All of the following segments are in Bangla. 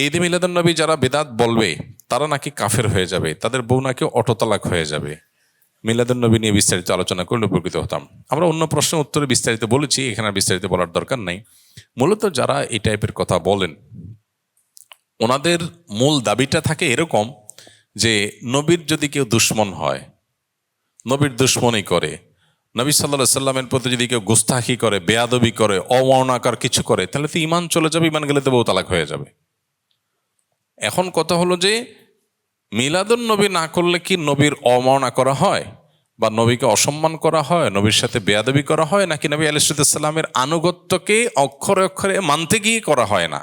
ঈদে মিলাদুন্নবী যারা বেদাত বলবে তারা নাকি কাফের হয়ে যাবে, তাদের বউ নাকি অটোতালাক হয়ে যাবে। মিলাদুন্নবী নিয়ে বিস্তারিত আলোচনা করলে উপকৃত হতাম। আমরা অন্য প্রশ্নের উত্তরে বিস্তারিত বলেছি, এখানে বিস্তারিত বলার দরকার নাই। মূলত যারা এই টাইপের কথা বলেন ওনাদের মূল দাবিটা থাকে এরকম যে নবীর যদি কেউ দুশ্মন হয়, নবীর দুশ্মনী করে, নবী সাল্লাল্লাহু আলাইহি সাল্লামের প্রতি যদি কেউ গুস্তাখি করে, বেয়াদবি করে, অবর্ণাকার কিছু করে, তাহলে তো ঈমান চলে যাবে, ঈমান গেলে তো বউ তালাক হয়ে যাবে। এখন কথা হলো যে মিলাদুন নবী না করলে কি নবীর অবমাননা করা হয় বা নবীকে অসম্মান করা হয়, নবীর সাথে বেয়াদবি করা হয়, নাকি নবী আলাইহিস সালামের আনুগত্যকে অক্ষরে অক্ষরে মানতে গিয়ে করা হয় না?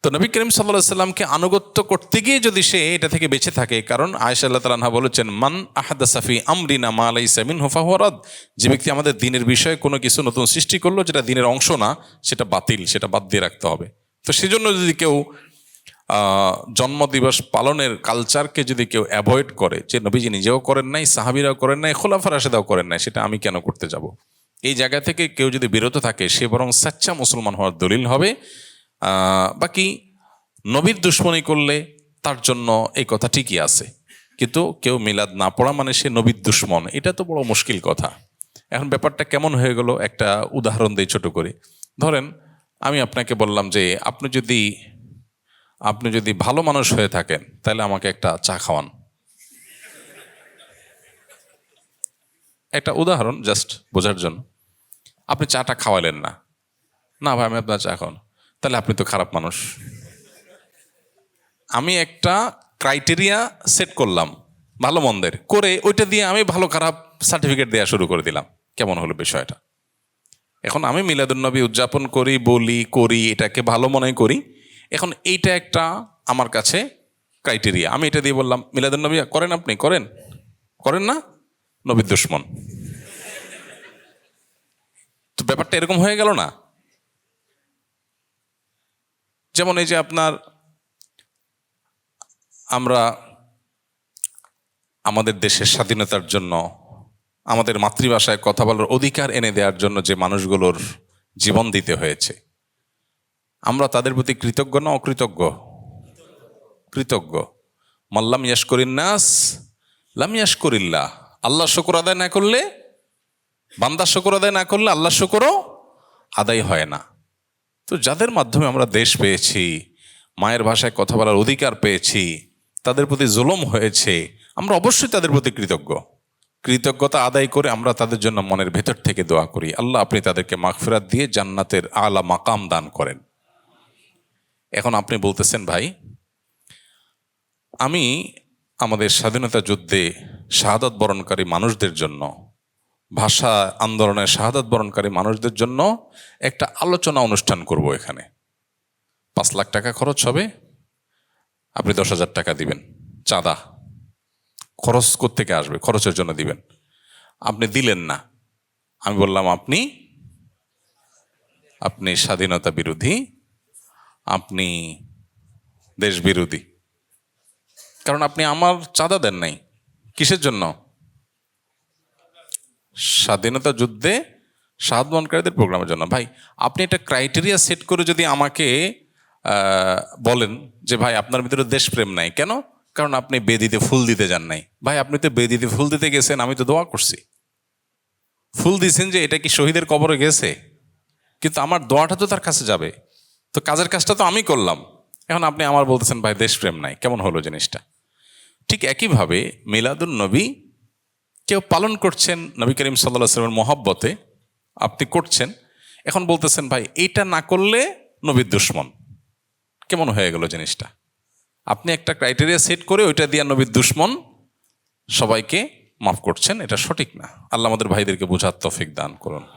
তো নবী করিম সাল্লাল্লাহু আলাইহি সাল্লামকে আনুগত্য করতে গিয়ে যদি সে এটা থেকে বেঁচে থাকে, কারণ আয়েশা রাদিয়াল্লাহু তাআলা আনহা বলেছেন, মান আহাদাসা ফি আমরিনা মা লাইসা মিনহু ফাহুয়া রাদ, যে ব্যক্তি আমাদের দ্বীনের বিষয়ে কোনো কিছু নতুন সৃষ্টি করলো যেটা দ্বীনের অংশ না, সেটা বাতিল, সেটা বাদ দিয়ে রাখতে হবে। তো সেজন্য যদি কেউ জন্মদিবস পালনের কালচারকে যদি কেউ অ্যাভয়েড করে, যে নবীজি নিজেও করেন নাই, সাহাবীরাও করেন নাই, খোলাফা রাশেদাও করেন নাই, সেটা আমি কেন করতে যাব, এই জায়গা থেকে কেউ যদি বিরত থাকে, সে বরং সাচ্চা মুসলমান হওয়ার দলিল হবে। বাকি নবীর দুশ্মনী করলে তার জন্য এই কথা ঠিকই আছে, কিন্তু কেউ মিলাদ না পড়া মানে সে নবীর দুশ্মন, এটা তো বড় মুশকিল কথা। এখন ব্যাপারটা কেমন হয়ে গেল, একটা উদাহরণ দিই ছোট করে। ধরেন আমি আপনাকে বললাম যে আপনি যদি ভালো মানুষ হয়ে থাকেন তাহলে আমাকে একটা চা খাওয়ান। একটা উদাহরণ জাস্ট বোঝার জন্য। আপনি চাটা খাওয়ালেন না, না ভাই আমি আপনার চা খাওয়ান, তাহলে আপনি তো খারাপ মানুষ। আমি একটা ক্রাইটেরিয়া সেট করলাম ভালো মন্দের, করে ওইটা দিয়ে আমি ভালো খারাপ সার্টিফিকেট দেওয়া শুরু করে দিলাম। কেমন হলো বিষয়টা? এখন আমি মিলাদুন্নবী উদযাপন করি, বলি, করি, এটাকে ভালো মনে করি। এখন এইটা একটা আমার কাছে ক্রাইটেরিয়া, আমি এটা দিয়ে বললাম মিলাদুন্নবী করেন, আপনি করেন না, নবীর দুশ্মন। তো ব্যাপারটা এরকম হয়ে গেল না? যেমন এই যে আমরা আমাদের দেশের স্বাধীনতার জন্য, আমাদের মাতৃভাষায় কথা বলার অধিকার এনে দেওয়ার জন্য যে মানুষগুলোর জীবন দিতে হয়েছে, আমরা তাদের প্রতি কৃতজ্ঞ না অকৃতজ্ঞ? কৃতজ্ঞ। মাল্লাম ইয়াশকুরিন নাস লাম ইয়াশকুরিল্লাহ। আল্লাহ শুকর আদায় না করলে, বান্দা শুকর আদায় না করলে আল্লাহ শুকরও আদায় হয় না। তো যাদের মাধ্যমে আমরা দেশ পেয়েছি, মায়ের ভাষায় কথা বলার অধিকার পেয়েছি, তাদের প্রতি জুলুম হয়েছে, আমরা অবশ্যই তাদের প্রতি কৃতজ্ঞতা আদায় করে আমরা তাদের জন্য মনের ভেতর থেকে দোয়া করি, আল্লাহ আপনি তাদেরকে মাগফিরাত দিয়ে জান্নাতের আলা মাকাম দান করেন। এখন আপনি বলতেছেন ভাই আমি আমাদের স্বাধীনতা যুদ্ধে শাহাদাত বরণকারী মানুষদের জন্য, ভাষা আন্দোলনের শাহাদাত বরণকারী মানুষদের জন্য একটা আলোচনা অনুষ্ঠান করব, এখানে 5 লাখ টাকা খরচ হবে, আপনি 10,000 টাকা দিবেন চাঁদা। খরচ কোত্থেকে আসবে? খরচের জন্য দিবেন। আপনি দিলেন না, আমি বললাম আপনি স্বাধীনতা বিরোধী, আপনি দেশ বিরোধী, কারণ আপনি আমার চাঁদা দেন নাই। কিসের জন্য? স্বাধীনতা যুদ্ধে শাহাদাত বরণকারীদের প্রোগ্রামের জন্য। ভাই আপনি একটা ক্রাইটেরিয়া সেট করে যদি আমাকে বলেন যে ভাই আপনার ভিতরে দেশপ্রেম নাই, কেন? কারণ আপনি বেদিতে ফুল দিতে যান নাই। ভাই আপনি তো বেদিতে ফুল দিতে গেছেন, আমি তো দোয়া করছি, ফুল দিয়েছেন, যে এটা কি শহীদের কবরে গেছে? কিন্তু আমার দোয়াটা তো তার কাছে যাবে, তো কাজের কাজটা তো আমি করলাম। এখন আপনি আমার বলতেছেন ভাই দেশপ্রেম নাই, কেমন হলো জিনিসটা? ঠিক একইভাবে মিলাদুন নবী কেউ পালন করছেন নবী করিম সাল্লাল্লাহু আলাইহি ওয়াসাল্লামের মহব্বতে, আপনি করছেন, এখন বলতেছেন ভাই এইটা না করলে নবীর দুশ্মন। কেমন হয়ে গেল জিনিসটা? আপনি একটা ক্রাইটেরিয়া সেট করে ওইটা দিয়ে নবীর দুশ্মন সবাইকে মাফ করছেন, এটা সঠিক না। আল্লাহ আমাদের ভাইদেরকে বোঝার তৌফিক দান করুন।